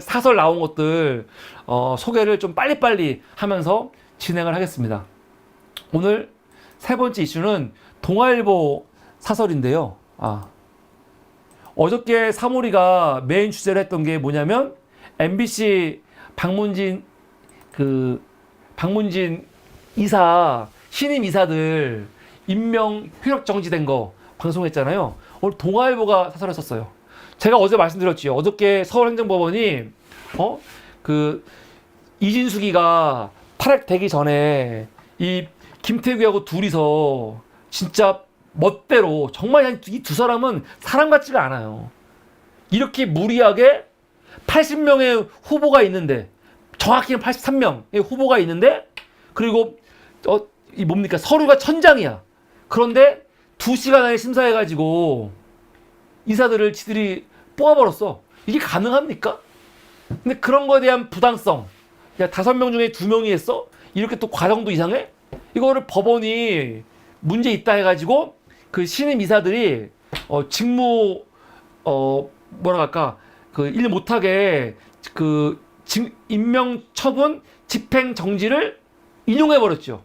사설 나온 것들 소개를 좀 빨리빨리 하면서 진행을 하겠습니다. 오늘 세 번째 이슈는 동아일보 사설인데요. 어저께 사모리가 메인 주제를 했던 게 뭐냐면 MBC 박문진 이사 신임 이사들 임명 효력 정지된 거 방송했잖아요. 오늘 동아일보가 사설을 썼어요. 제가 어제 말씀드렸죠. 어저께 서울행정법원이 이진숙이가 탈핵되기 전에 이 김태규하고 둘이서 진짜 멋대로 정말 이 두 사람은 사람 같지가 않아요. 이렇게 무리하게 80명의 후보가 있는데 정확히는 83명의 후보가 있는데 그리고 이 뭡니까 서류가 천장이야. 그런데 2시간 안에 심사해가지고 이사들을 지들이 뽑아버렸어. 이게 가능합니까? 근데 그런 거에 대한 부당성. 야, 5명 중에 2명이 했어? 이렇게 또 과정도 이상해? 이거를 법원이 문제 있다 해가지고 그 신임 이사들이 직무 뭐라 할까 일 못하게 임명 처분 집행 정지를 인용해버렸죠.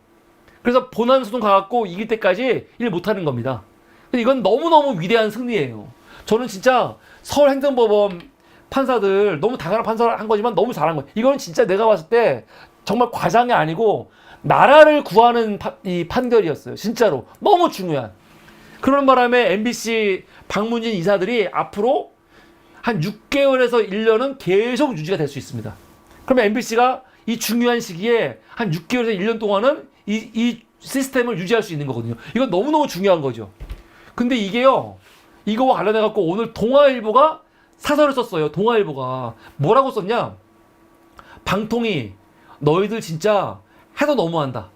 그래서 본안 소송 가갖고 이길 때까지 일 못하는 겁니다. 근데 이건 너무너무 위대한 승리예요. 저는 진짜 서울행정법원 판사들 너무 당연한 판사를 한 거지만 너무 잘한 거예요. 이건 진짜 내가 봤을 때 정말 과장이 아니고 나라를 구하는 이 판결이었어요. 진짜로 너무 중요한. 그러는 바람에 MBC 박문진 이사들이 앞으로 한 6개월에서 1년은 계속 유지가 될 수 있습니다. 그러면 MBC가 이 중요한 시기에 한 6개월에서 1년 동안은 이 시스템을 유지할 수 있는 거거든요. 이건 너무너무 중요한 거죠. 근데 이게요, 이거와 관련해갖고 오늘 동아일보가 사설을 썼어요. 동아일보가. 뭐라고 썼냐? 방통위, 너희들 진짜 해도 너무한다.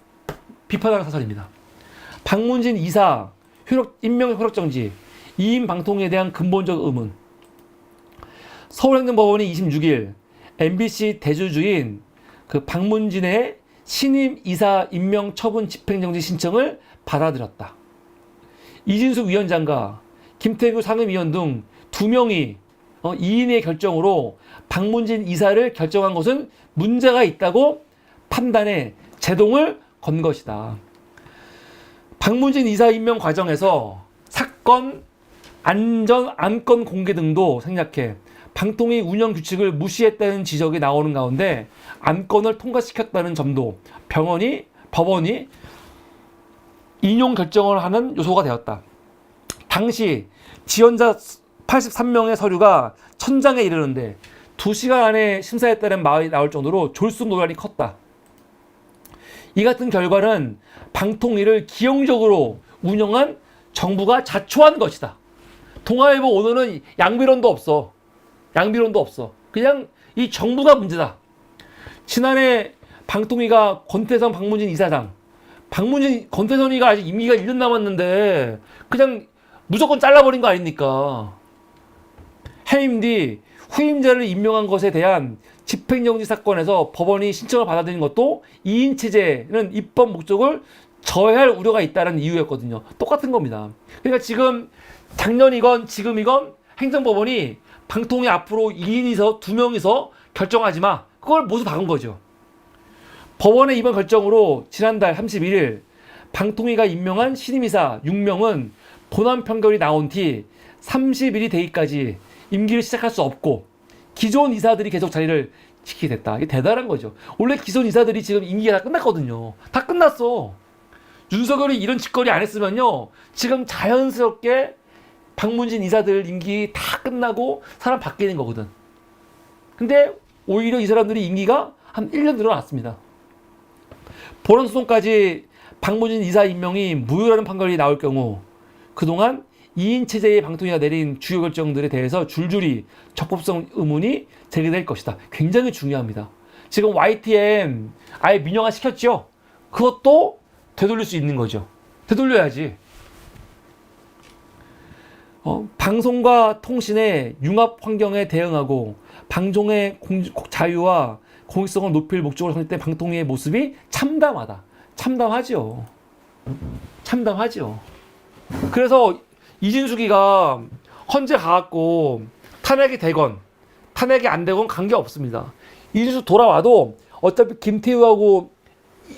비판하는 사설입니다. 박문진 이사, 임명 효력정지, 이임 방통위에 대한 근본적 의문. 서울행정법원이 26일 MBC 대주주인 박문진의 신임 이사 임명 처분 집행정지 신청을 받아들였다. 이진숙 위원장과 김태규 상임위원 등 2명이 2인의 결정으로 박문진 이사를 결정한 것은 문제가 있다고 판단해 제동을 건 것이다. 박문진 이사 임명 과정에서 사건, 안건 공개 등도 생략해 방통위 운영 규칙을 무시했다는 지적이 나오는 가운데 안건을 통과시켰다는 점도 법원이 인용 결정을 하는 요소가 되었다. 당시 지원자 83명의 서류가 1000장에 이르는데 2시간 안에 심사했다는 말이 나올 정도로 졸속 논란이 컸다. 이 같은 결과는 방통위를 기형적으로 운영한 정부가 자초한 것이다. 동아일보 오늘은 양비론도 없어. 그냥 이 정부가 문제다. 지난해 방통위가 권태선 박문진 이사장, 권태선이가 아직 임기가 1년 남았는데 그냥 무조건 잘라버린 거 아닙니까? 해임 뒤 후임자를 임명한 것에 대한 집행정지 사건에서 법원이 신청을 받아들인 것도 2인 체제는 입법 목적을 저해할 우려가 있다는 이유였거든요. 똑같은 겁니다. 그러니까 지금 작년이건 지금이건 행정법원이 방통위 앞으로 2인이서 2명이서 결정하지 마. 그걸 모두 박은 거죠. 법원의 이번 결정으로 지난달 31일 방통위가 임명한 신임이사 6명은 본안 판결이 나온 뒤 30일이 되기까지 임기를 시작할 수 없고 기존 이사들이 계속 자리를 지키게 됐다. 이게 대단한 거죠. 원래 기존 이사들이 지금 임기가 다 끝났거든요. 다 끝났어. 윤석열이 이런 짓거리 안 했으면요. 지금 자연스럽게 박문진 이사들 임기 다 끝나고 사람 바뀌는 거거든. 근데 오히려 이 사람들이 임기가 한 1년 늘어났습니다. 본원소송까지 박문진 이사 임명이 무효라는 판결이 나올 경우 그동안 2인 체제의 방통위가 내린 주요 결정들에 대해서 줄줄이 적법성 의문이 제기될 것이다. 굉장히 중요합니다. 지금 YTN 아예 민영화 시켰죠? 그것도 되돌릴 수 있는 거죠. 되돌려야지. 방송과 통신의 융합 환경에 대응하고 방송의 자유와 공익성을 높일 목적으로 설립된 방통위의 모습이 참담하다. 참담하죠. 그래서 이진숙이가 헌재 가갖고 탄핵이 되건 탄핵이 안 되건 관계없습니다. 이준석 돌아와도 어차피 김태우하고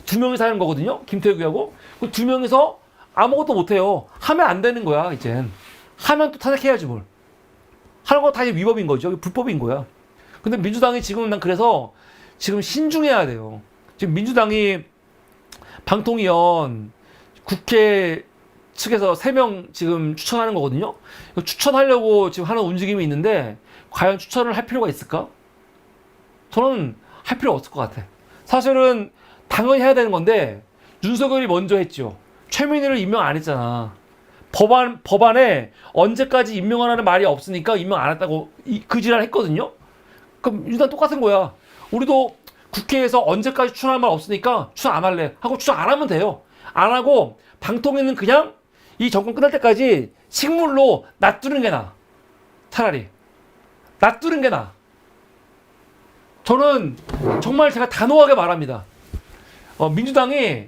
두 명이서 하는 거거든요. 김태우하고. 그 두 명이서 아무것도 못해요. 하면 안 되는 거야, 이젠. 하면 또 탄핵해야지 뭘. 하는 거 다 위법인 거죠. 불법인 거야. 근데 민주당이 지금 난 그래서 지금 신중해야 돼요. 지금 민주당이 방통위원 국회 측에서 3명 지금 추천하는 거거든요. 추천하려고 지금 하는 움직임이 있는데 과연 추천을 할 필요가 있을까? 저는 할 필요 없을 것 같아. 사실은 당연히 해야 되는 건데 윤석열이 먼저 했죠. 최민희를 임명 안 했잖아. 법안에 언제까지 임명하라는 말이 없으니까 임명 안 했다고 그 지랄 했거든요. 그럼 일단 똑같은 거야. 우리도 국회에서 언제까지 추천할 말 없으니까 추천 안 할래 하고 추천 안 하면 돼요. 안 하고 방통위는 그냥 이 정권 끝날 때까지 식물로 놔두는 게 나아. 차라리 놔두는 게 나아. 저는 정말 제가 단호하게 말합니다. 민주당이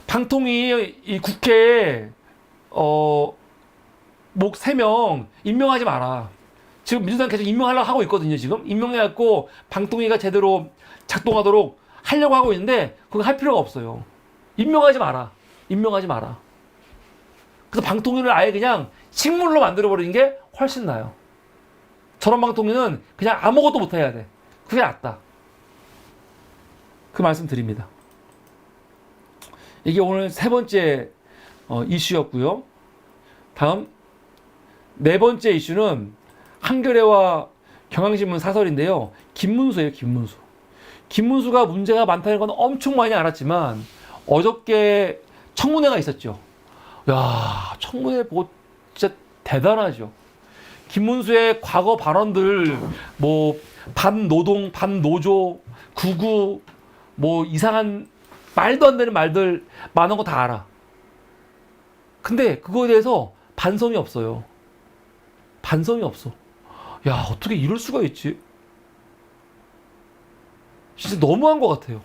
방통위 이 국회에 목 3명 임명하지 마라. 지금 민주당 계속 임명하려고 하고 있거든요. 지금 임명해갖고 방통위가 제대로 작동하도록 하려고 하고 있는데 그거 할 필요가 없어요. 임명하지 마라. 임명하지 마라. 그래서 방통위를 아예 그냥 식물로 만들어버리는 게 훨씬 나아요. 저런 방통위는 그냥 아무것도 못해야 돼. 그게 낫다. 그 말씀 드립니다. 이게 오늘 3번째 이슈였고요. 다음 4번째 이슈는 한겨레와 경향신문 사설인데요. 김문수예요. 김문수가 문제가 많다는 건 엄청 많이 알았지만 어저께 청문회가 있었죠. 야, 청문회 보고 진짜 대단하죠. 김문수의 과거 발언들 뭐 반노동, 반노조, 구구 뭐 이상한 말도 안 되는 말들 많은 거 다 알아. 근데 그거에 대해서 반성이 없어요. 반성이 없어. 야, 어떻게 이럴 수가 있지? 진짜 너무한 것 같아요.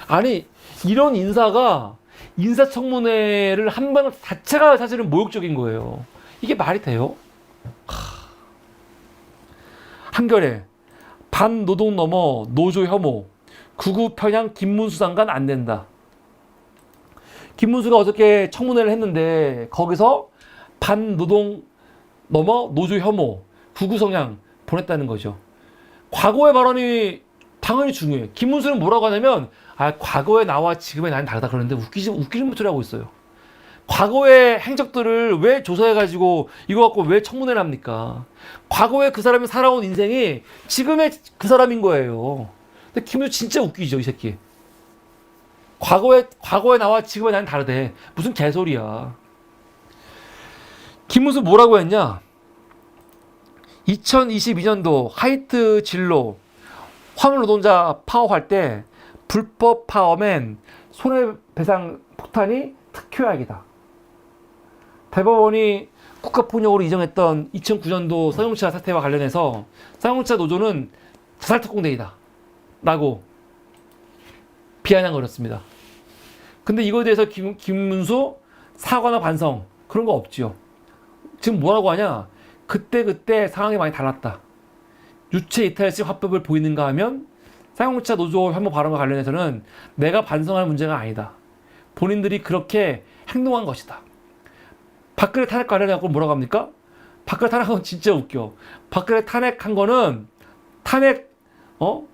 아니, 이런 인사가 인사청문회를 한다는 자체가 사실은 모욕적인 거예요. 이게 말이 돼요? 한겨레 반노동 넘어 노조 혐오 구구 편향 김문수 장관 안 된다. 김문수가 어저께 청문회를 했는데 거기서 반노동 넘어 노조 혐오 구구 성향 보냈다는 거죠. 과거의 발언이 당연히 중요해. 김문수는 뭐라고 하냐면 과거의 나와 지금의 나는 다르다 그러는데 웃기지 소리 하고 있어요. 과거의 행적들을 왜 조사해가지고 이거 갖고 왜 청문회를 합니까? 과거에 그 사람이 살아온 인생이 지금의 그 사람인 거예요. 근데 김문수 진짜 웃기죠, 이 새끼. 과거의 나와 지금의 나는 다르대. 무슨 개소리야. 김문수 뭐라고 했냐? 2022년도 하이트 진로 화물 노동자 파업할 때 불법 파업엔 손해배상 폭탄이 특효약이다. 대법원이 국가폭력으로 인정했던 2009년도 쌍용차 사태와 관련해서 쌍용차 노조는 자살특공대이다 라고 비아냥거렸습니다. 근데 이거에 대해서 김문수 사과나 반성 그런 거 없지요. 지금 뭐라고 하냐? 그때 상황이 많이 달랐다. 유체 이탈식 화법을 보이는가 하면 쌍용차 노조 혐오 발언과 관련해서는 내가 반성할 문제가 아니다. 본인들이 그렇게 행동한 것이다. 박근혜 탄핵 관련해서 뭐라고 합니까? 박근혜 탄핵은 진짜 웃겨. 박근혜 탄핵한 거는 탄핵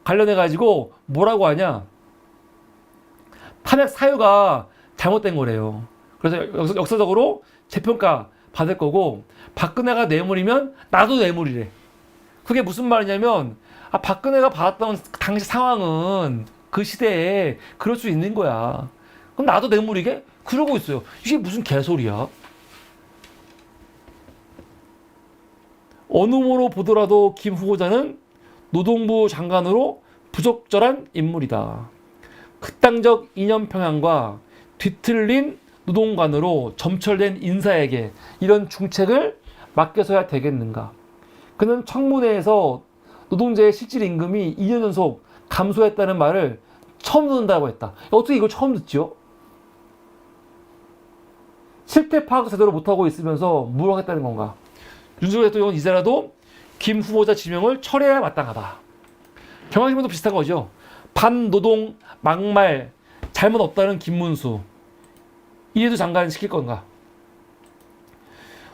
관련해가지고 뭐라고 하냐? 탄핵 사유가 잘못된 거래요. 그래서 역사적으로 재평가 받을 거고 박근혜가 뇌물이면 나도 뇌물이래. 그게 무슨 말이냐면 박근혜가 받았던 당시 상황은 그 시대에 그럴 수 있는 거야. 그럼 나도 뇌물이게? 그러고 있어요. 이게 무슨 개소리야? 어느 모로 보더라도 김 후보자는 노동부 장관으로 부적절한 인물이다. 극단적 이념 평양과 뒤틀린 노동관으로 점철된 인사에게 이런 중책을 맡겨서야 되겠는가? 그는 청문회에서 노동자의 실질 임금이 2년 연속 감소했다는 말을 처음 듣는다고 했다. 어떻게 이걸 처음 듣죠? 실태 파악 제대로 못하고 있으면서 뭘 하겠다는 건가? 윤석열 대통령은 이제라도 김 후보자 지명을 철회해야 마땅하다. 경향신문도 비슷한 거죠. 반노동 막말 잘못 없다는 김문수. 이래도 장관 시킬 건가?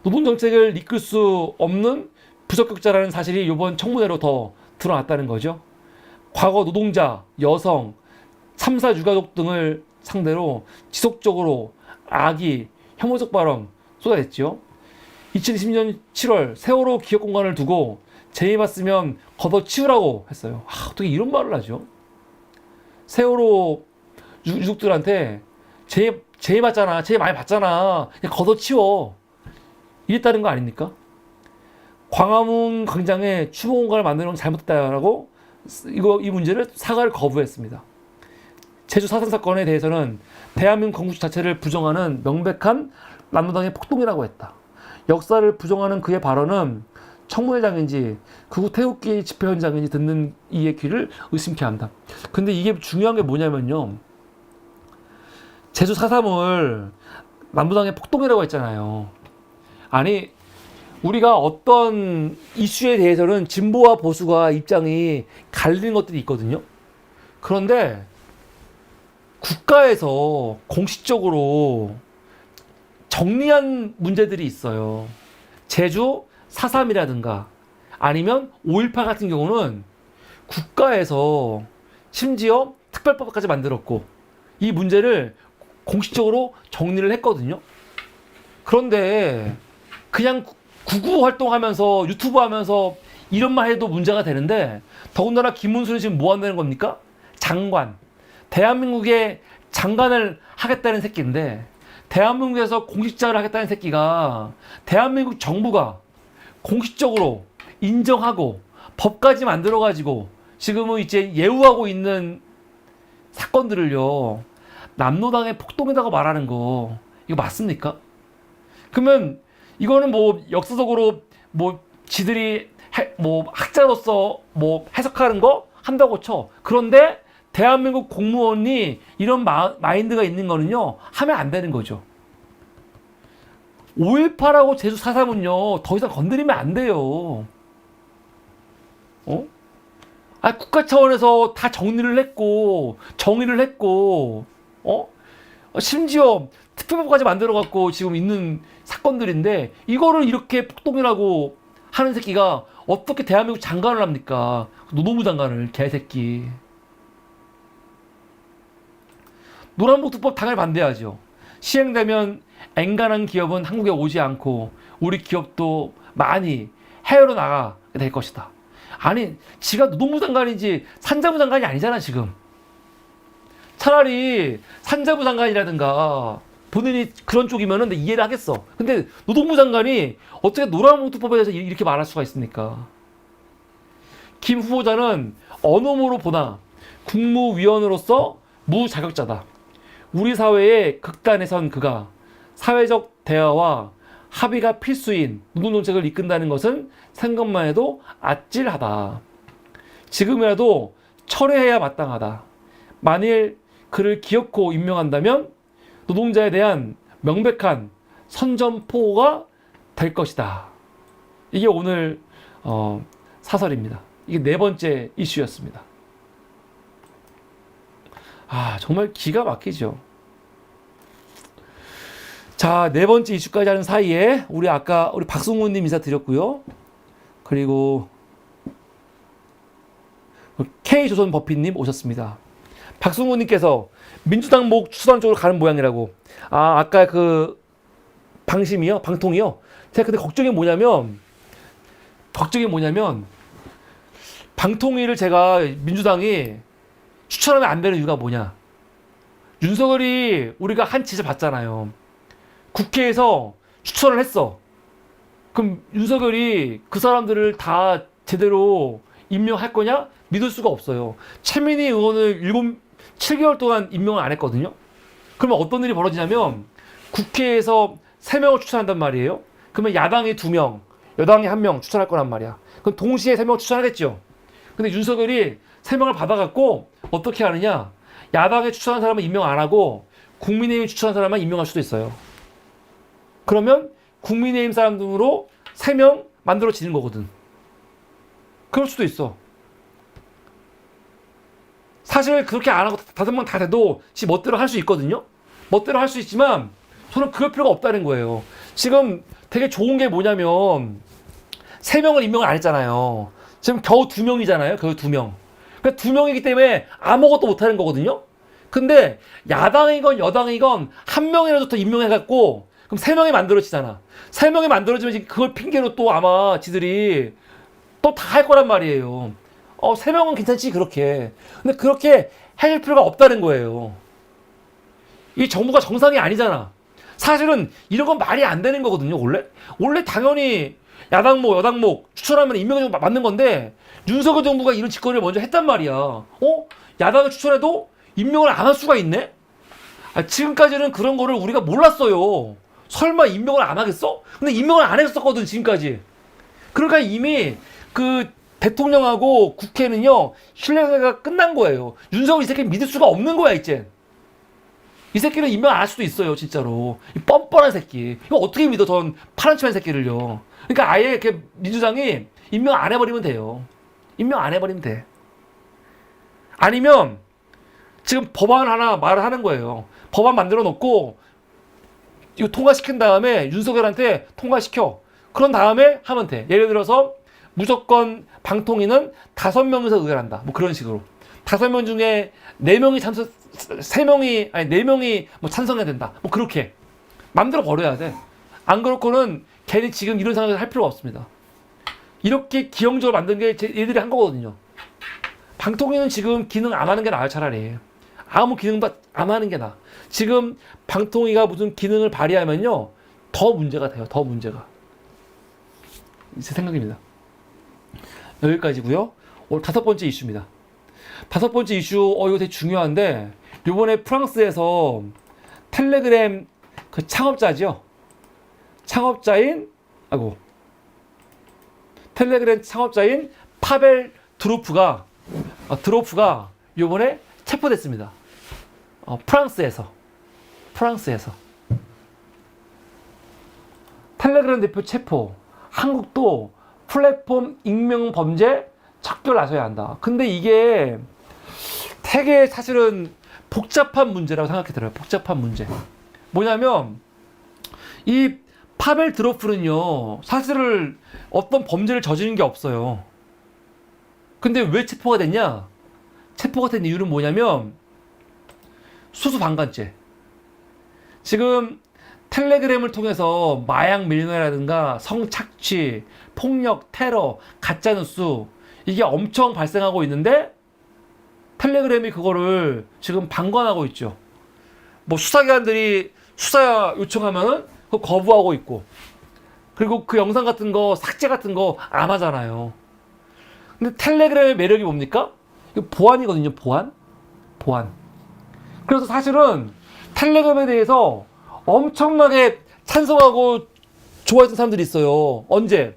노동정책을 이끌 수 없는 부적격자라는 사실이 이번 청문회로 더 드러났다는 거죠. 과거 노동자, 여성, 참사 유가족 등을 상대로 지속적으로 악의, 혐오적 발언 쏟아냈죠. 2020년 7월 세월호 기억공간을 두고 재해봤으면 걷어치우라고 했어요. 어떻게 이런 말을 하죠? 세월호 유족들한테 재해 봤잖아, 재해 많이 봤잖아, 그냥 걷어치워, 이랬다는 거 아닙니까? 광화문 광장에 추모 공간을 만드는 건 잘못됐다라고 이 문제를 사과를 거부했습니다. 제주 4.3 사건에 대해서는 대한민국 건국 자체를 부정하는 명백한 남로당의 폭동이라고 했다. 역사를 부정하는 그의 발언은 청문회장인지 극우 태극기 집회 현장인지 듣는 이의 귀를 의심케 한다. 근데 이게 중요한 게 뭐냐면요, 제주 4.3을 남부당의 폭동이라고 했잖아요. 아니, 우리가 어떤 이슈에 대해서는 진보와 보수가 입장이 갈리는 것들이 있거든요. 그런데 국가에서 공식적으로 정리한 문제들이 있어요. 제주 4.3이라든가 아니면 5.18 같은 경우는 국가에서 심지어 특별법까지 만들었고 이 문제를 공식적으로 정리를 했거든요. 그런데 그냥 구구 활동하면서 유튜브 하면서 이런 말 해도 문제가 되는데, 더군다나 김문수는 지금 뭐 한다는 겁니까? 장관. 대한민국의 장관을 하겠다는 새끼인데, 대한민국에서 공직자를 하겠다는 새끼가 대한민국 정부가 공식적으로 인정하고 법까지 만들어가지고 지금은 이제 예우하고 있는 사건들을요, 남로당의 폭동이라고 말하는 거 이거 맞습니까? 그러면 이거는 뭐 역사적으로 뭐 지들이 뭐 학자로서 뭐 해석하는 거 한다고 쳐. 그런데 대한민국 공무원이 이런 마인드가 있는 거는요, 하면 안 되는 거죠. 5.18하고 제주 4.3은요 더 이상 건드리면 안 돼요. 국가 차원에서 다 정리를 했고 정의를 했고 심지어 특별법까지 만들어갖고 지금 있는 사건들인데, 이거를 이렇게 폭동이라고 하는 새끼가 어떻게 대한민국 장관을 합니까? 노동부 장관을, 개새끼. 노란봉투법 당연히 반대하죠. 시행되면 엔간한 기업은 한국에 오지 않고 우리 기업도 많이 해외로 나가게 될 것이다. 아니, 지가 노동부 장관이지 산자부 장관이 아니잖아 지금. 차라리 산자부 장관이라든가 본인이 그런 쪽이면은 이해를 하겠어. 근데 노동부 장관이 어떻게 노란봉투법에 대해서 이렇게 말할 수가 있습니까? 김 후보자는 언어모로 보나 국무위원으로서 무자격자다. 우리 사회의 극단에 선 그가 사회적 대화와 합의가 필수인 노동정책을 이끈다는 것은 생각만 해도 아찔하다. 지금이라도 철회해야 마땅하다. 만일 그를 기어코 임명한다면 노동자에 대한 명백한 선전포고가 될 것이다. 이게 오늘 사설입니다. 이게 4번째 이슈였습니다. 정말 기가 막히죠. 자, 4번째 이슈까지 하는 사이에 우리 아까 우리 박승훈님 인사드렸고요. 그리고 K조선 버핏님 오셨습니다. 박승훈님께서 민주당 목 추천 쪽으로 가는 모양이라고. 아까 그 방심이요? 방통이요? 제가 근데 걱정이 뭐냐면 방통위를 제가 민주당이 추천하면 안 되는 이유가 뭐냐. 윤석열이 우리가 한 짓을 봤잖아요. 국회에서 추천을 했어. 그럼 윤석열이 그 사람들을 다 제대로 임명할 거냐? 믿을 수가 없어요. 최민희 의원을 7개월 동안 임명을 안 했거든요. 그러면 어떤 일이 벌어지냐면 국회에서 3명을 추천한단 말이에요. 그러면 야당이 2명, 여당이 1명 추천할 거란 말이야. 그럼 동시에 3명을 추천하겠죠. 근데 윤석열이 3명을 받아갖고 어떻게 하느냐? 야당에 추천한 사람은 임명 안 하고 국민의힘이 추천한 사람만 임명할 수도 있어요. 그러면 국민의힘 사람들로 3명 만들어지는 거거든. 그럴 수도 있어. 사실 그렇게 안 하고 5명 다 돼도 지 멋대로 할 수 있거든요. 멋대로 할 수 있지만 저는 그럴 필요가 없다는 거예요. 지금 되게 좋은 게 뭐냐면 3명을 임명을 안 했잖아요. 지금 겨우 2명이잖아요. 겨우 2명. 그러니까 2명이기 때문에 아무것도 못하는 거거든요. 근데 야당이건 여당이건 1명이라도 더 임명해갖고 그럼 3명이 만들어지잖아. 3명이 만들어지면 그걸 핑계로 또 아마 지들이 또 다 할 거란 말이에요. 3명은 괜찮지 그렇게. 근데 그렇게 할 필요가 없다는 거예요. 이 정부가 정상이 아니잖아. 사실은 이런 건 말이 안 되는 거거든요. 원래 당연히 야당목 여당목 추천하면 임명이 맞는 건데 윤석열 정부가 이런 짓거리를 먼저 했단 말이야. 야당을 추천해도 임명을 안 할 수가 있네? 지금까지는 그런 거를 우리가 몰랐어요. 설마 임명을 안 하겠어? 근데 임명을 안 했었거든 지금까지. 그러니까 이미 그 대통령하고 국회는요 신뢰가 끝난 거예요. 윤석열 이 새끼 믿을 수가 없는 거야 이제. 이 새끼는 임명 안 할 수도 있어요 진짜로. 이 뻔뻔한 새끼. 이거 어떻게 믿어 전 파란치한 새끼를요. 그러니까 아예 이렇게 민주당이 임명 안 해버리면 돼요. 임명 안 해버리면 돼. 아니면 지금 법안 하나 말을 하는 거예요. 법안 만들어 놓고 이거 통과시킨 다음에 윤석열한테 통과시켜. 그런 다음에 하면 돼. 예를 들어서 무조건 방통위는 5명에서 의결한다. 뭐 그런 식으로. 5명 중에 4명이 4명이 뭐 찬성해야 된다. 뭐 그렇게 만들어 버려야 돼. 안 그렇고는 괜히 지금 이런 상황에서 할 필요가 없습니다. 이렇게 기형적으로 만든 게 얘들이 한 거거든요. 방통위는 지금 기능 안 하는 게 나아요, 차라리. 아무 기능도 안 하는 게 나아. 지금 방통위가 무슨 기능을 발휘하면요, 더 문제가 돼요, 더 문제가. 제 생각입니다. 여기까지고요. 오늘 5번째 이슈입니다. 5번째 이슈, 이거 되게 중요한데, 요번에 프랑스에서 텔레그램 그 창업자죠. 텔레그램 창업자인 파벨 드로프가 요번에 체포됐습니다. 프랑스에서. 텔레그램 대표 체포. 한국도 플랫폼 익명 범죄 척결 나서야 한다. 근데 이게 되게 사실은 복잡한 문제라고 생각이 들어요. 복잡한 문제. 뭐냐면 이 파벨 드로프는요, 사실은 어떤 범죄를 저지른 게 없어요. 근데 왜 체포가 됐냐? 체포가 된 이유는 뭐냐면 수수방관죄. 지금 텔레그램을 통해서 마약 밀매라든가 성착취, 폭력, 테러, 가짜뉴스 이게 엄청 발생하고 있는데 텔레그램이 그거를 지금 방관하고 있죠. 뭐 수사기관들이 수사 요청하면은 그거 거부하고 있고, 그리고 그 영상 같은 거 삭제 같은 거 안 하잖아요. 근데 텔레그램의 매력이 뭡니까? 이거 보안이거든요. 보안. 그래서 사실은 텔레그램에 대해서 엄청나게 찬성하고 좋아했던 사람들이 있어요. 언제?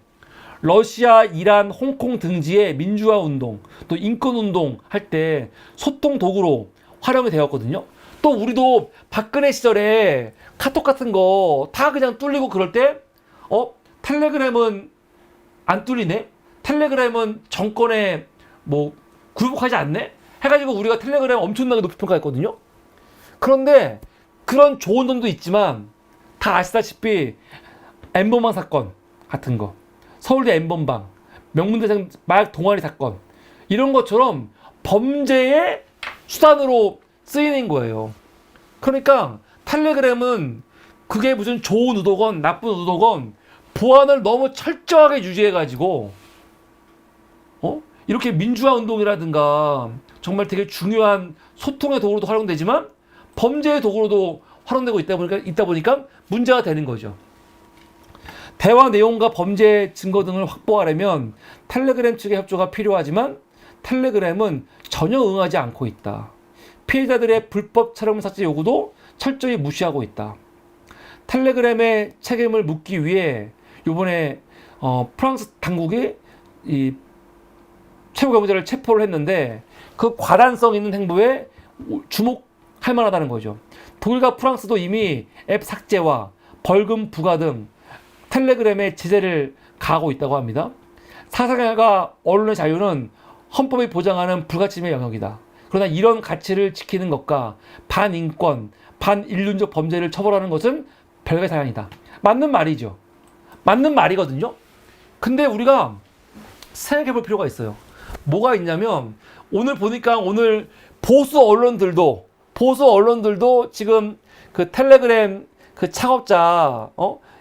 러시아, 이란, 홍콩 등지의 민주화 운동, 또 인권 운동 할 때 소통 도구로 활용이 되었거든요. 또 우리도 박근혜 시절에 카톡 같은 거 다 그냥 뚫리고 그럴 때, 텔레그램은 안 뚫리네? 텔레그램은 정권에 뭐 굴복하지 않네? 해가지고 우리가 텔레그램 엄청나게 높이 평가했거든요. 그런데 그런 좋은 점도 있지만 다 아시다시피 엠번방 사건 같은 거, 서울대 엠번방, 명문대생 마약 동아리 사건, 이런 것처럼 범죄의 수단으로 쓰이는 거예요. 그러니까 텔레그램은 그게 무슨 좋은 의도건 나쁜 의도건 보안을 너무 철저하게 유지해가지고 이렇게 민주화 운동이라든가 정말 되게 중요한 소통의 도구로도 활용되지만 범죄의 도구로도 활용되고 있다 보니까 문제가 되는 거죠. 대화 내용과 범죄 증거 등을 확보하려면 텔레그램 측의 협조가 필요하지만 텔레그램은 전혀 응하지 않고 있다. 피해자들의 불법 촬영 삭제 요구도 철저히 무시하고 있다. 텔레그램의 책임을 묻기 위해 이번에 프랑스 당국이 이 최고 경제를 체포를 했는데 그 과단성 있는 행보에 주목할 만하다는 거죠. 독일과 프랑스도 이미 앱 삭제와 벌금 부과 등 텔레그램에 제재를 가하고 있다고 합니다. 사상과 언론의 자유는 헌법이 보장하는 불가침의 영역이다. 그러나 이런 가치를 지키는 것과 반인권, 반인륜적 범죄를 처벌하는 것은 별개 사안이다. 맞는 말이죠. 맞는 말이거든요. 근데 우리가 생각해 볼 필요가 있어요. 뭐가 있냐면 오늘 보니까 오늘 보수 언론들도 지금 그 텔레그램 그 창업자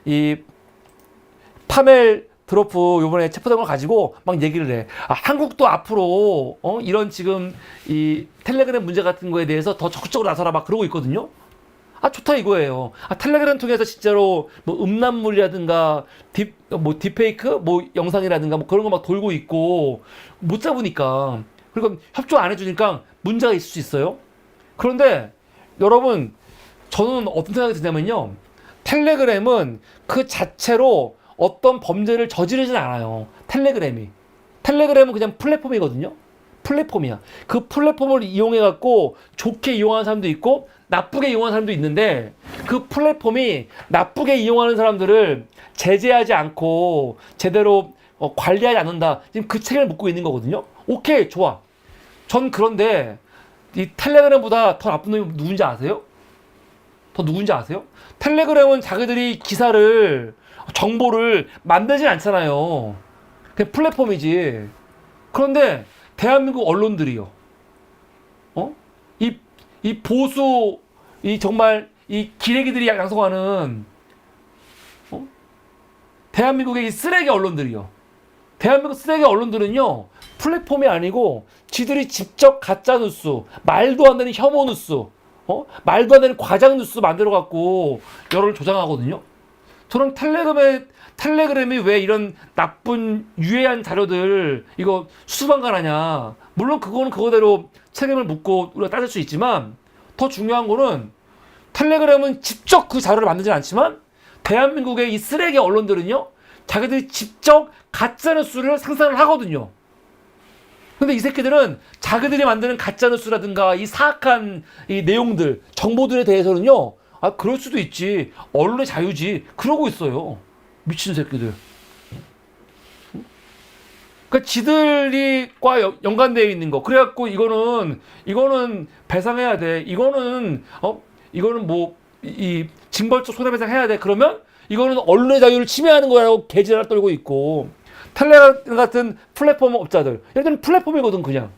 이 파멜 드로프 요번에 체포된 걸 가지고 막 얘기를 해. 한국도 앞으로 이런 지금 이 텔레그램 문제 같은 거에 대해서 더 적극적으로 나서라 막 그러고 있거든요. 좋다 이거예요. 텔레그램 통해서 진짜로 뭐 음란물이라든가 딥페이크 뭐 영상이라든가 뭐 그런 거 막 돌고 있고 못 잡으니까 그리고 협조 안 해주니까 문제가 있을 수 있어요. 그런데 여러분 저는 어떤 생각이 드냐면요. 텔레그램은 그 자체로 어떤 범죄를 저지르진 않아요. 텔레그램은 그냥 플랫폼이거든요. 플랫폼이야. 그 플랫폼을 이용해갖고 좋게 이용하는 사람도 있고 나쁘게 이용하는 사람도 있는데 그 플랫폼이 나쁘게 이용하는 사람들을 제재하지 않고 제대로 관리하지 않는다. 지금 그 책임을 묻고 있는 거거든요. 오케이, 좋아. 전 그런데 이 텔레그램보다 더 나쁜 놈이 누군지 아세요? 텔레그램은 자기들이 정보를 만들진 않잖아요. 그냥 플랫폼이지. 그런데 대한민국 언론들이요. 이 보수, 정말 이 기레기들이 양성하는 대한민국의 이 쓰레기 언론들이요. 대한민국 쓰레기 언론들은요, 플랫폼이 아니고 지들이 직접 가짜 뉴스, 말도 안 되는 혐오 뉴스, 말도 안 되는 과장 뉴스 만들어 갖고 여론을 조장하거든요. 저는 텔레그램이 왜 이런 나쁜 유해한 자료들 이거 수수방관하냐. 물론 그거는 그거대로 책임을 묻고 우리가 따질 수 있지만 더 중요한 거는 텔레그램은 직접 그 자료를 만들진 않지만 대한민국의 이 쓰레기 언론들은요, 자기들이 직접 가짜뉴스를 생산을 하거든요. 근데 이 새끼들은 자기들이 만드는 가짜뉴스라든가 이 사악한 이 내용들, 정보들에 대해서는요, 그럴 수도 있지. 언론의 자유지. 그러고 있어요. 미친 새끼들. 그러니까 지들이과 연관되어 있는 거. 그래갖고 이거는 배상해야 돼. 이거는 뭐 이 징벌적 손해배상 해야 돼. 그러면 이거는 언론의 자유를 침해하는 거라고 개지랄 떨고 있고 텔레그램 같은 플랫폼 업자들 얘들은 플랫폼이거든 그냥.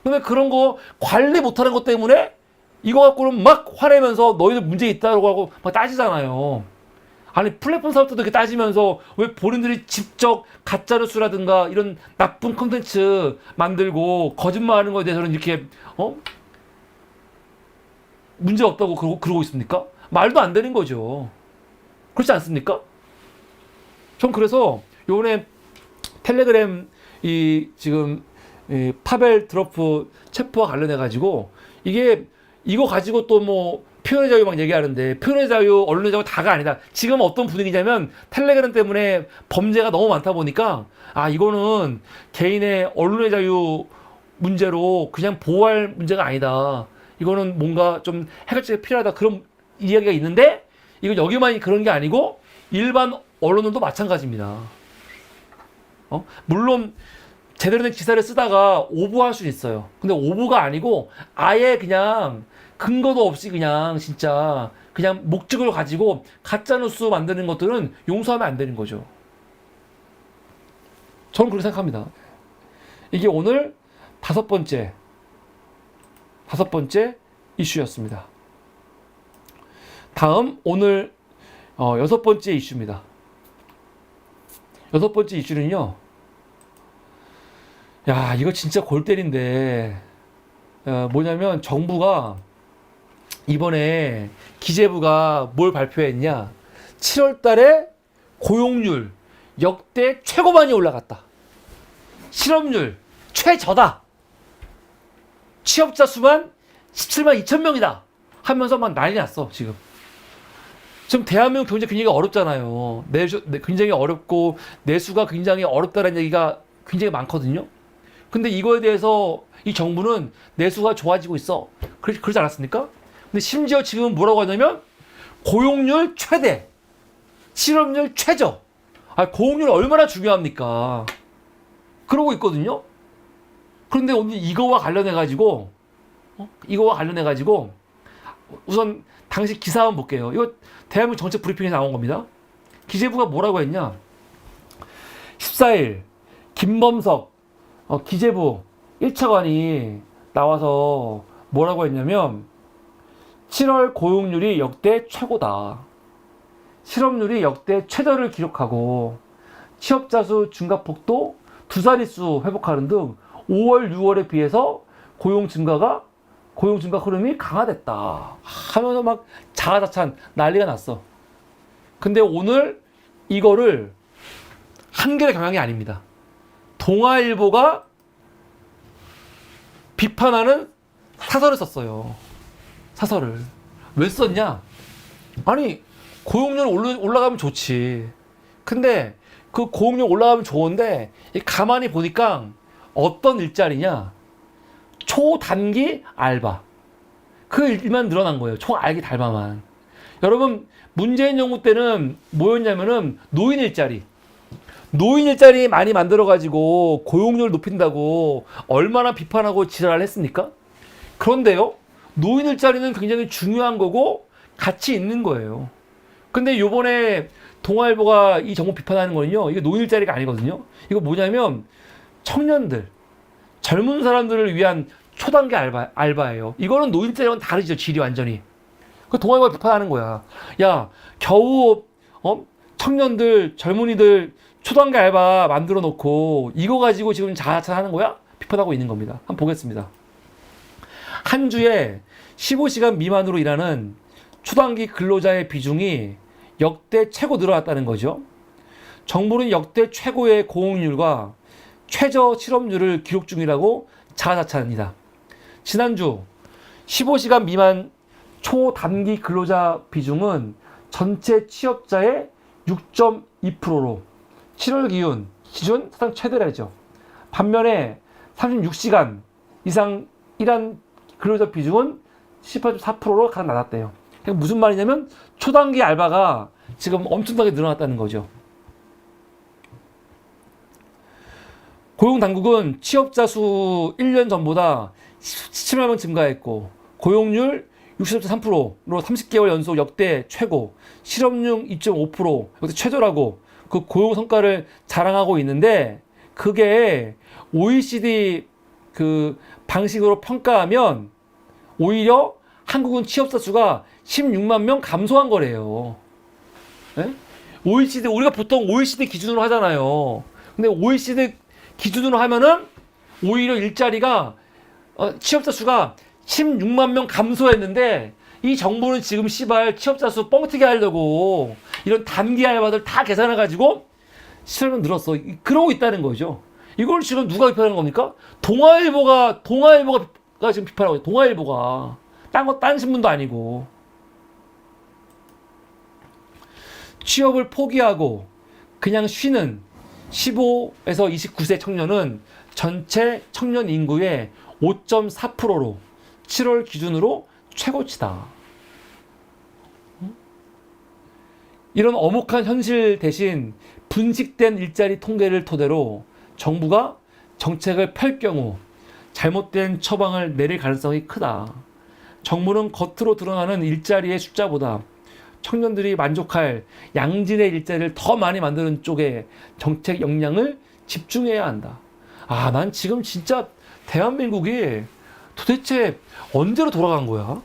근데 그런 거 관리 못하는 것 때문에 이거 갖고는 막 화내면서 너희들 문제 있다고 하고 막 따지잖아요. 아니 플랫폼 사업자도 이렇게 따지면서 왜 본인들이 직접 가짜뉴스라든가 이런 나쁜 콘텐츠 만들고 거짓말하는 거에 대해서는 이렇게 문제 없다고 그러고 있습니까? 말도 안 되는 거죠. 그렇지 않습니까? 전 그래서 요번에 텔레그램 지금 파벨 드로프 체포와 관련해 가지고 이거 가지고 또 뭐 표현의 자유 막 얘기하는데 표현의 자유, 언론의 자유 다가 아니다. 지금 어떤 분위기냐면 텔레그램 때문에 범죄가 너무 많다 보니까 이거는 개인의 언론의 자유 문제로 그냥 보호할 문제가 아니다. 이거는 뭔가 좀 해결책이 필요하다. 그런 이야기가 있는데 이건 여기만 그런 게 아니고 일반 언론들도 마찬가지입니다. 물론 제대로 된 기사를 쓰다가 오보할 수 있어요. 근데 오보가 아니고 아예 그냥 근거도 없이 그냥 진짜 그냥 목적을 가지고 가짜뉴스 만드는 것들은 용서하면 안 되는 거죠. 저는 그렇게 생각합니다. 이게 오늘 다섯 번째 이슈였습니다. 다음 오늘 여섯 번째 이슈입니다. 여섯 번째 이슈는요. 야, 이거 진짜 골 때린데 뭐냐면 정부가 이번에 기재부가 뭘 발표했냐. 7월 달에 고용률 역대 최고 많이 올라갔다. 실업률 최저다. 취업자 수만 17만 2천 명이다. 하면서 막 난리 났어, 지금. 지금 대한민국 경제 굉장히 어렵잖아요. 굉장히 어렵고 내수가 굉장히 어렵다는 얘기가 굉장히 많거든요. 근데 이거에 대해서 이 정부는 내수가 좋아지고 있어. 그러지 않았습니까? 근데 심지어 지금 뭐라고 하냐면 고용률 최대, 실업률 최저. 고용률 얼마나 중요합니까? 그러고 있거든요. 그런데 오늘 이거와 관련해 가지고 이거와 관련해가지고 우선 당시 기사 한번 볼게요. 이거 대한민국 정책 브리핑에서 나온 겁니다. 기재부가 뭐라고 했냐? 14일 김범석 기재부 1차관이 나와서 뭐라고 했냐면 7월 고용률이 역대 최고다. 실업률이 역대 최저를 기록하고 취업자 수 증가폭도 두 자릿수 회복하는 등 5월, 6월에 비해서 고용 증가 흐름이 강화됐다 하면서 막 자화자찬 난리가 났어. 근데 오늘 이거를 한겨레 경향이 아닙니다. 동아일보가 비판하는 사설을 썼어요. 사설을. 왜 썼냐? 아니, 고용률 올라가면 좋지. 근데 그 고용률 올라가면 좋은데 가만히 보니까 어떤 일자리냐? 초단기 알바. 그 일만 늘어난 거예요. 초알기 알바만. 여러분, 문재인 정부 때는 뭐였냐면은 노인 일자리 많이 만들어가지고 고용률 높인다고 얼마나 비판하고 지랄을 했습니까? 그런데요, 노인 일자리는 굉장히 중요한 거고 가치 있는 거예요. 근데 요번에 동아일보가 이 정부 비판하는 거는요, 이게 노인 일자리가 아니거든요. 이거 뭐냐면 청년들, 젊은 사람들을 위한 초단기 알바예요. 이거는 노인 일자리와는 다르죠, 질이 완전히. 그 동아일보가 비판하는 거야. 야, 겨우 청년들, 젊은이들 초단기 알바 만들어 놓고 이거 가지고 지금 자화자찬하는 거야? 비판하고 있는 겁니다. 한번 보겠습니다. 한 주에 15시간 미만으로 일하는 초단기 근로자의 비중이 역대 최고 늘어났다는 거죠. 정부는 역대 최고의 고용률과 최저 실업률을 기록 중이라고 자화자찬합니다. 지난주 15시간 미만 초단기 근로자 비중은 전체 취업자의 6.2%로 7월 기준 사상 최대라죠. 반면에 36시간 이상 일한 근로자 비중은 18.4%로 가장 낮았대요. 그러니까 무슨 말이냐면 초단기 알바가 지금 엄청나게 늘어났다는 거죠. 고용당국은 취업자 수 1년 전보다 17만 명 증가했고 고용률 60.3%로 30개월 연속 역대 최고, 실업률 2.5% 역대 최저라고 그 고용 성과를 자랑하고 있는데, 그게 OECD 그 방식으로 평가하면 오히려 한국은 취업자 수가 16만 명 감소한 거래요. 네? OECD, 우리가 보통 OECD 기준으로 하잖아요. 근데 OECD 기준으로 하면은 오히려 일자리가 취업자 수가 16만 명 감소했는데, 이 정부는 지금 씨발 취업자 수 뻥튀기 하려고 이런 단기 알바들 다 계산해가지고 실업은 늘었어. 그러고 있다는 거죠. 이걸 지금 누가 비판하는 겁니까? 동아일보가 지금 비판하고 있어요. 동아일보가. 딴 신문도 아니고. 취업을 포기하고 그냥 쉬는 15에서 29세 청년은 전체 청년 인구의 5.4%로 7월 기준으로 최고치다. 이런 엄혹한 현실 대신 분식된 일자리 통계를 토대로 정부가 정책을 펼 경우 잘못된 처방을 내릴 가능성이 크다. 정부는 겉으로 드러나는 일자리의 숫자보다 청년들이 만족할 양질의 일자리를 더 많이 만드는 쪽에 정책 역량을 집중해야 한다. 아, 난 지금 진짜 대한민국이 도대체 언제로 돌아간 거야?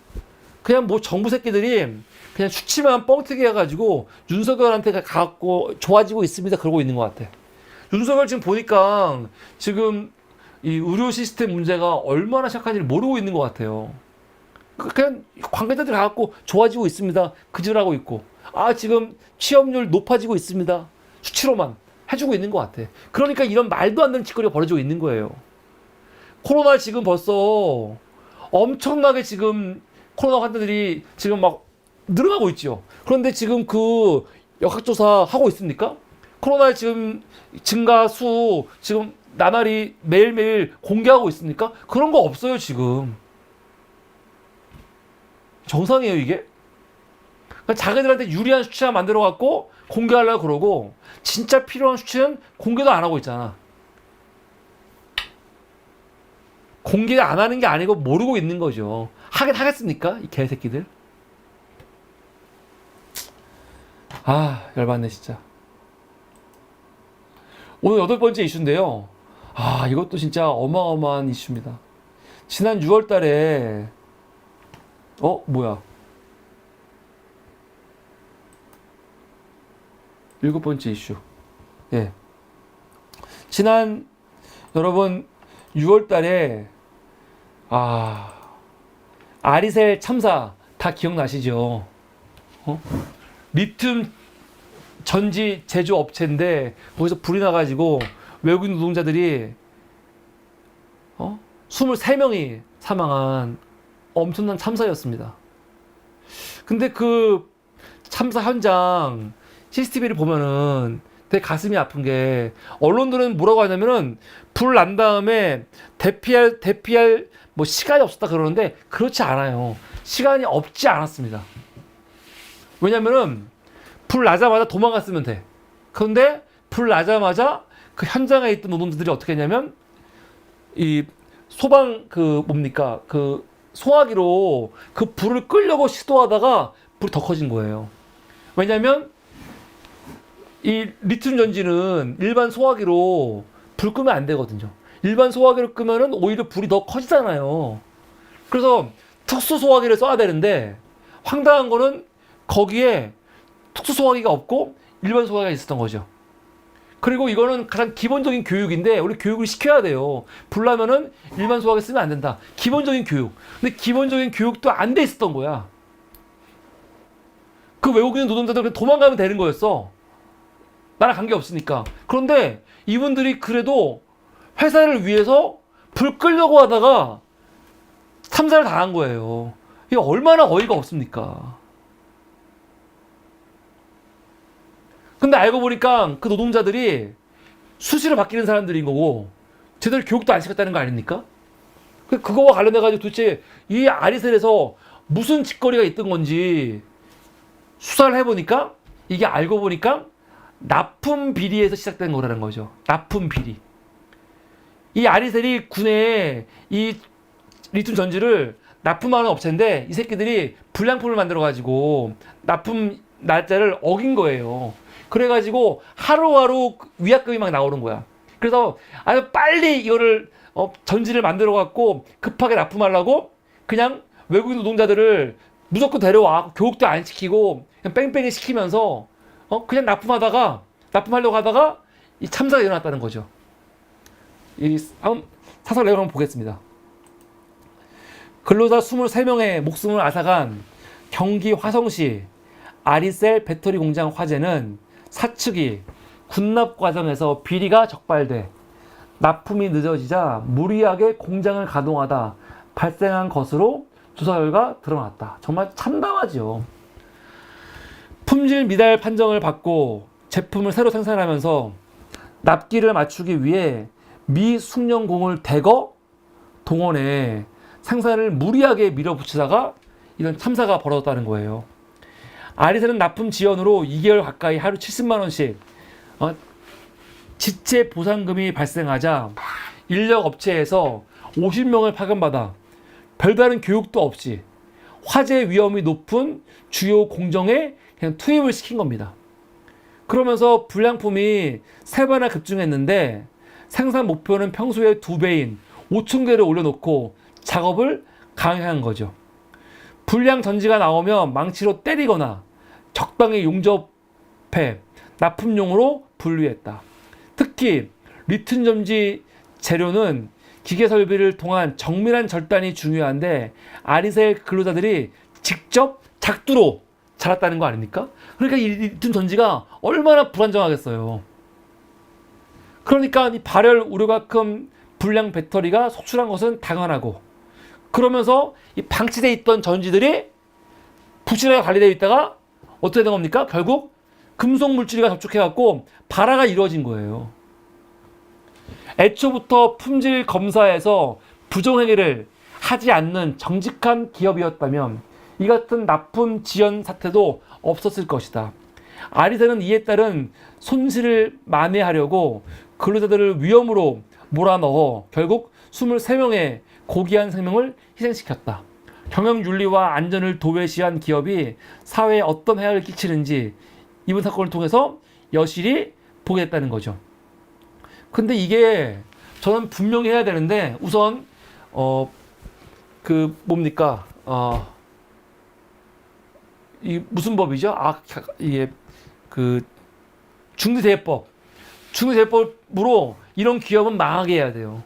그냥 뭐 정부 새끼들이 그냥 수치만 뻥튀기 해가지고 윤석열한테 가갖고 좋아지고 있습니다. 그러고 있는 것 같아. 윤석열 지금 보니까 지금 이 의료 시스템 문제가 얼마나 심각한지를 모르고 있는 것 같아요. 그냥 관계자들 가갖고 좋아지고 있습니다. 그질하고 있고. 아, 지금 취업률 높아지고 있습니다. 수치로만 해주고 있는 것 같아. 그러니까 이런 말도 안 되는 짓거리가 벌어지고 있는 거예요. 코로나 지금 벌써 엄청나게 지금 코로나 환자들이 지금 막 늘어나고 있죠. 그런데 지금 그 역학조사 하고 있습니까? 코로나 지금 증가 수 지금 나날이 매일매일 공개하고 있습니까? 그런 거 없어요, 지금. 정상이에요, 이게? 그러니까 자기들한테 유리한 수치만 만들어갖고 공개하려고 그러고, 진짜 필요한 수치는 공개도 안 하고 있잖아. 공개 안 하는 게 아니고 모르고 있는 거죠. 하긴 하겠습니까? 이 개새끼들. 아, 열받네 진짜. 오늘 8번째 이슈인데요. 아, 이것도 진짜 어마어마한 이슈입니다. 지난 6월 달에 뭐야? 7번째 이슈. 예. 지난 여러분 6월 달에 아리셀 참사 다 기억나시죠? 리튬 전지 제조 업체인데 거기서 불이 나가지고 외국인 노동자들이 23명이 사망한 엄청난 참사였습니다. 근데 그 참사 현장 CCTV를 보면은 되게 가슴이 아픈 게, 언론들은 뭐라고 하냐면은 불 난 다음에 대피할 뭐 시간이 없었다 그러는데 그렇지 않아요. 시간이 없지 않았습니다. 왜냐면은 불 나자마자 도망갔으면 돼. 그런데 불 나자마자 그 현장에 있던 노동자들이 어떻게 했냐면 이 소방 그 소화기로 그 불을 끄려고 시도하다가 불이 더 커진 거예요. 왜냐면 이 리튬 전지는 일반 소화기로 불 끄면 안 되거든요. 일반 소화기를 끄면은 오히려 불이 더 커지잖아요. 그래서 특수 소화기를 써야 되는데 황당한 거는 거기에 특수 소화기가 없고 일반 소화기가 있었던 거죠. 그리고 이거는 가장 기본적인 교육인데 우리 교육을 시켜야 돼요. 불 나면은 일반 소화기 쓰면 안 된다. 기본적인 교육. 근데 기본적인 교육도 안 돼 있었던 거야. 그 외국인 노동자들 그냥 도망가면 되는 거였어. 나랑 관계 없으니까. 그런데 이분들이 그래도 회사를 위해서 불 끄려고 하다가 참사를 당한 거예요. 이게 얼마나 어이가 없습니까? 근데 알고 보니까 그 노동자들이 수시로 바뀌는 사람들인 거고 제대로 교육도 안 시켰다는 거 아닙니까? 그거와 관련해가지고 도대체 이 아리셀에서 무슨 짓거리가 있던 건지 수사를 해보니까 이게 알고 보니까 납품 비리에서 시작된 거라는 거죠. 납품 비리. 이 아리셀이 군에 이 리튬 전지를 납품하는 업체인데 이 새끼들이 불량품을 만들어가지고 납품 날짜를 어긴 거예요. 그래가지고 하루하루 위약금이 막 나오는 거야. 그래서 아주 빨리 이거를 전지를 만들어갖고 급하게 납품하려고 그냥 외국인 노동자들을 무조건 데려와 교육도 안 시키고 그냥 뺑뺑이 시키면서 그냥 납품하려고 하다가 이 참사가 일어났다는 거죠. 이 사설 내용 한번 보겠습니다. 근로자 23명의 목숨을 앗아간 경기 화성시 아리셀 배터리 공장 화재는 사측이 군납 과정에서 비리가 적발돼 납품이 늦어지자 무리하게 공장을 가동하다 발생한 것으로 조사 결과 드러났다. 정말 참담하죠. 품질 미달 판정을 받고 제품을 새로 생산하면서 납기를 맞추기 위해 미숙련공을 대거 동원해 생산을 무리하게 밀어붙이다가 이런 참사가 벌어졌다는 거예요. 아리셀은 납품 지연으로 2개월 가까이 하루 70만 원씩 지체 보상금이 발생하자 인력 업체에서 50명을 파견받아 별다른 교육도 없이 화재 위험이 높은 주요 공정에 그냥 투입을 시킨 겁니다. 그러면서 불량품이 3배나 급증했는데 생산 목표는 평소의 2배인 5천 개를 올려놓고 작업을 강행한 거죠. 불량 전지가 나오면 망치로 때리거나 적당히 용접해 납품용으로 분류했다. 특히 리튬 전지 재료는 기계 설비를 통한 정밀한 절단이 중요한데 아리셀 근로자들이 직접 작두로 자랐다는 거 아닙니까? 그러니까 이 리튬 전지가 얼마나 불안정하겠어요. 그러니까 이 발열 우려가 큰 불량 배터리가 속출한 것은 당연하고, 그러면서 이 방치되어 있던 전지들이 부실하게 관리되어 있다가 어떻게 된 겁니까? 결국 금속 물질과 접촉해갖고 발화가 이루어진 거예요. 애초부터 품질 검사에서 부정행위를 하지 않는 정직한 기업이었다면 이 같은 납품 지연 사태도 없었을 것이다. 아리셀은 이에 따른 손실을 만회하려고 근로자들을 위험으로 몰아넣어 결국 23명의 고귀한 생명을 희생시켰다. 경영윤리와 안전을 도외시한 기업이 사회에 어떤 해악을 끼치는지 이번 사건을 통해서 여실히 보게 됐다는 거죠. 근데 이게 저는 분명히 해야 되는데 우선 뭡니까? 이 무슨 법이죠? 이게 중대재해법으로 이런 기업은 망하게 해야 돼요.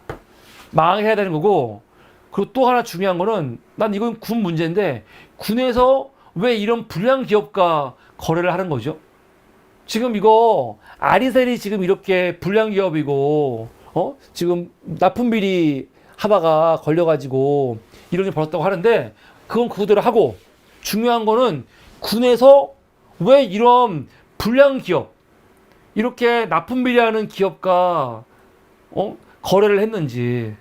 망하게 해야 되는 거고, 그리고 또 하나 중요한 거는 난 이건 군 문제인데 군에서 왜 이런 불량 기업과 거래를 하는 거죠? 지금 이거 아리셀이 지금 이렇게 불량 기업이고 지금 납품 비리 하다가 걸려가지고 이런 게 벌었다고 하는데 그건 그대로 하고, 중요한 거는 군에서 왜 이런 불량 기업, 이렇게 납품 비리하는 기업과 거래를 했는지,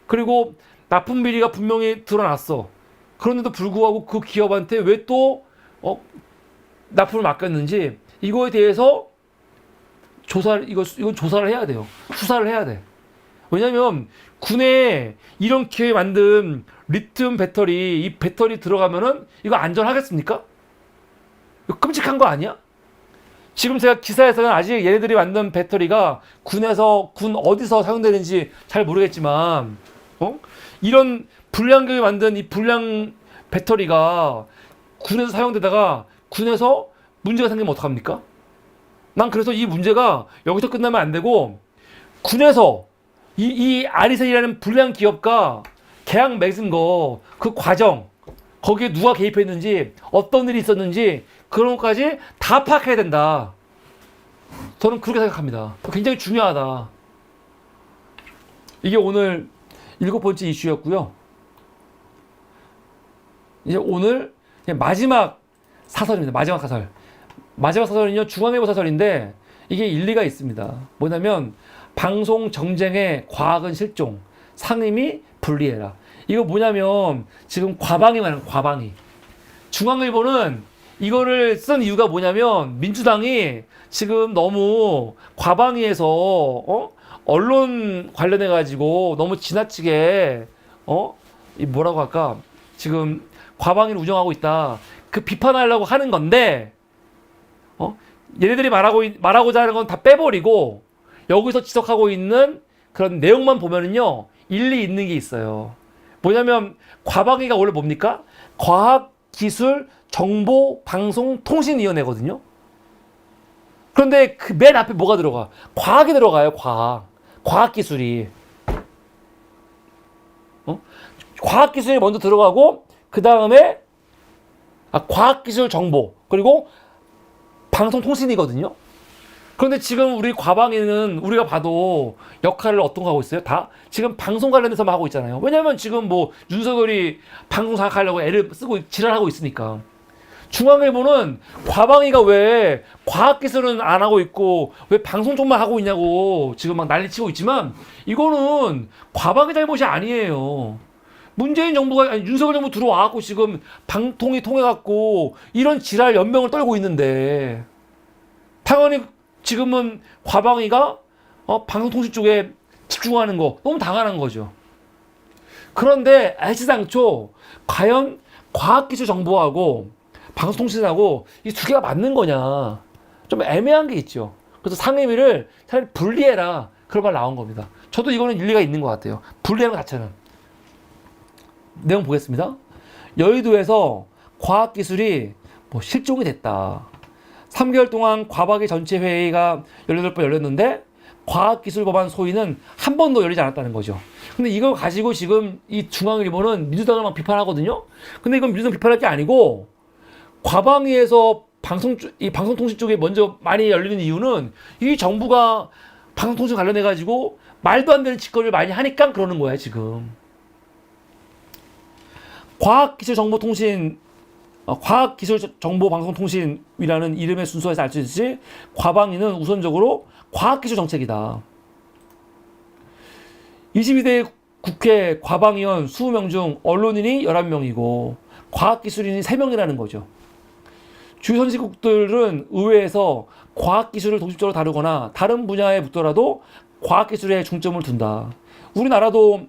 그리고 납품 비리가 분명히 드러났어. 그런데도 불구하고 그 기업한테 왜 또 납품을 맡겼는지 이거에 대해서 이건 조사를 해야 돼요. 수사를 해야 돼. 왜냐면 군에 이런 기업이 만든 리튬 배터리, 이 배터리 들어가면은 이거 안전하겠습니까? 이거 끔찍한 거 아니야? 지금 제가 기사에서는 아직 얘네들이 만든 배터리가 군 어디서 사용되는지 잘 모르겠지만, 이런 불량 기업이 만든 이 불량 배터리가 군에서 사용되다가 군에서 문제가 생기면 어떡합니까? 난 그래서 이 문제가 여기서 끝나면 안 되고, 군에서 이 아리셀이라는 불량 기업과 계약 맺은 거, 그 과정, 거기에 누가 개입했는지, 어떤 일이 있었는지, 그런 것까지 다 파악해야 된다. 저는 그렇게 생각합니다. 굉장히 중요하다. 이게 오늘 7번째 이슈였고요. 이제 오늘 마지막 사설입니다. 마지막 사설. 마지막 사설은요, 중앙일보 사설인데 이게 일리가 있습니다. 뭐냐면 방송 정쟁의 과학은 실종, 상임위 분리해라. 이거 뭐냐면 지금 과방위 말하는 과방위. 중앙일보는 이거를 쓴 이유가 뭐냐면 민주당이 지금 너무 과방위에서 언론 관련해 가지고 너무 지나치게 이 뭐라고 할까, 지금 과방위를 운영하고 있다, 그 비판하려고 하는 건데 얘네들이 말하고자 하는 건 다 빼버리고 여기서 지적하고 있는 그런 내용만 보면은요 일리 있는 게 있어요. 뭐냐면 과방위가 원래 뭡니까? 과학기술정보방송통신위원회거든요. 그런데 그 맨 앞에 뭐가 들어가? 과학이 들어가요. 과학기술이. 과학기술이 먼저 들어가고 그 다음에 과학기술정보, 그리고 방송통신이거든요. 그런데 지금 우리 과방위는 우리가 봐도 역할을 어떤 거 하고 있어요? 다 지금 방송 관련해서만 하고 있잖아요. 왜냐면 지금 뭐 윤석열이 방송 장악하려고 애를 쓰고 지랄하고 있으니까. 중앙일보는 과방위가 왜 과학기술은 안 하고 있고 왜 방송 쪽만 하고 있냐고 지금 막 난리치고 있지만, 이거는 과방위 잘못이 아니에요. 문재인 정부가, 윤석열 정부 들어와갖고 지금 방통위 통해갖고 이런 지랄 연명을 떨고 있는데, 당연히 지금은 과방위가 방송통신 쪽에 집중하는 거 너무 당연한 거죠. 그런데 애시당초 과연 과학기술 정보하고 방송통신하고 이 두 개가 맞는 거냐, 좀 애매한 게 있죠. 그래서 상임위를 차라리 분리해라, 그런 말 나온 겁니다. 저도 이거는 일리가 있는 것 같아요. 분리하는 것 자체는. 내용 보겠습니다. 여의도에서 과학기술이 실종이 됐다. 3개월 동안 과방위 전체 회의가 18번 열렸는데 과학기술 법안 소위는 한 번도 열리지 않았다는 거죠. 근데 이걸 가지고 지금 이 중앙일보는 민주당을 막 비판하거든요. 근데 이건 민주당 비판할 게 아니고, 과방위에서 이 방송통신 쪽에 먼저 많이 열리는 이유는 이 정부가 방송통신 관련해 가지고 말도 안 되는 짓거리를 많이 하니까 그러는 거야 지금. 과학기술정보방송통신이라는 이름의 순서에서 알 수 있듯이 과방위는 우선적으로 과학기술 정책이다. 22대 국회 과방위원 20명 중 언론인이 11명이고 과학기술인이 3명이라는 거죠. 주요 선진국들은 의회에서 과학기술을 독립적으로 다루거나 다른 분야에 붙더라도 과학기술에 중점을 둔다. 우리나라도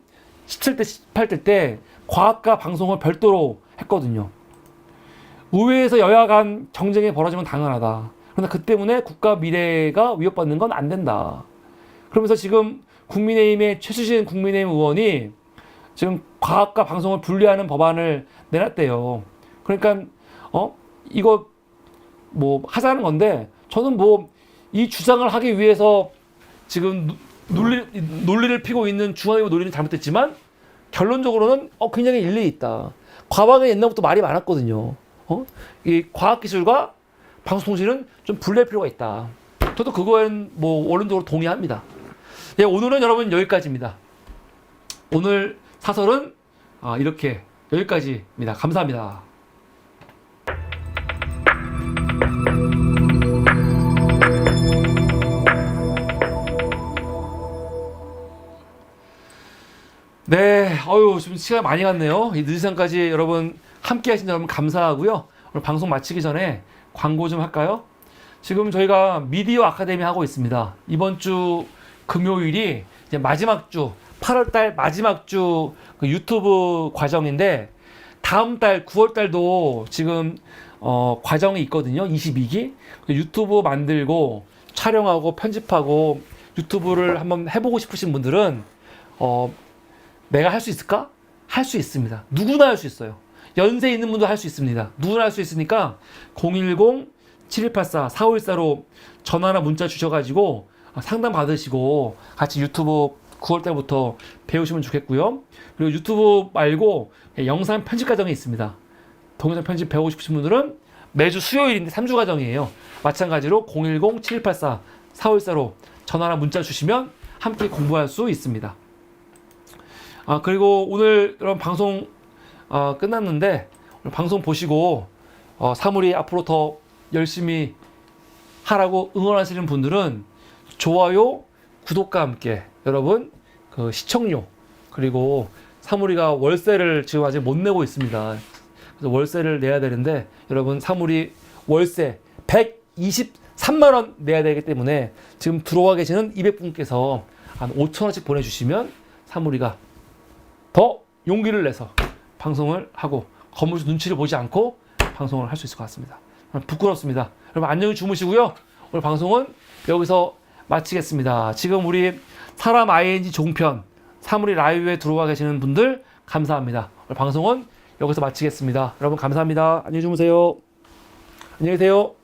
17대, 18대 때 과학과 방송을 별도로 했거든요. 의회에서 여야 간 경쟁이 벌어지면 당연하다. 그러나 그 때문에 국가 미래가 위협받는 건 안 된다. 그러면서 지금 국민의힘의 최수진 국민의힘 의원이 지금 과학과 방송을 분리하는 법안을 내놨대요. 그러니까 이거 뭐 하자는 건데, 저는 뭐 이 주장을 하기 위해서 지금 논리를 피고 있는 중앙일보 논리는 잘못됐지만 결론적으로는 굉장히 일리 있다. 과방에 옛날부터 말이 많았거든요. 이 과학기술과 방송통신은 좀 분리할 필요가 있다. 저도 그거에는 뭐 원론적으로 동의합니다. 예, 오늘은 여러분 여기까지입니다. 오늘 사설은 이렇게 여기까지입니다. 감사합니다. 네, 지금 시간 많이 갔네요. 이 늦은 시간까지 여러분 함께 하신 여러분 감사하고요. 오늘 방송 마치기 전에 광고 좀 할까요? 지금 저희가 미디어 아카데미 하고 있습니다. 이번 주 금요일이 이제 마지막 주, 8월달 마지막 주 그 유튜브 과정인데, 다음 달 9월달도 지금 과정이 있거든요. 22기 유튜브 만들고 촬영하고 편집하고 유튜브를 한번 해보고 싶으신 분들은 내가 할 수 있을까? 할 수 있습니다. 누구나 할 수 있어요. 연세 있는 분도 할 수 있습니다. 누구나 할 수 있으니까 010-7184-4514로 전화나 문자 주셔가지고 상담 받으시고 같이 유튜브 9월달부터 배우시면 좋겠고요. 그리고 유튜브 말고 영상 편집 과정이 있습니다. 동영상 편집 배우고 싶으신 분들은 매주 수요일인데 3주 과정이에요. 마찬가지로 010-7184-4514로 전화나 문자 주시면 함께 공부할 수 있습니다. 그리고 오늘 여러분 방송 끝났는데, 오늘 방송 보시고 사물이 앞으로 더 열심히 하라고 응원하시는 분들은 좋아요, 구독과 함께 여러분 그 시청료, 그리고 사물이가 월세를 지금 아직 못 내고 있습니다. 그래서 월세를 내야 되는데, 여러분 사물이 월세 123만 원 내야 되기 때문에 지금 들어와 계시는 200분께서 한 5,000원씩 보내주시면 사물이가 더 용기를 내서 방송을 하고 건물주 눈치를 보지 않고 방송을 할 수 있을 것 같습니다. 부끄럽습니다. 여러분 안녕히 주무시고요. 오늘 방송은 여기서 마치겠습니다. 지금 우리 사람 ING 종편 사물이 라이브에 들어와 계시는 분들 감사합니다. 오늘 방송은 여기서 마치겠습니다. 여러분 감사합니다. 안녕히 주무세요. 안녕히 계세요.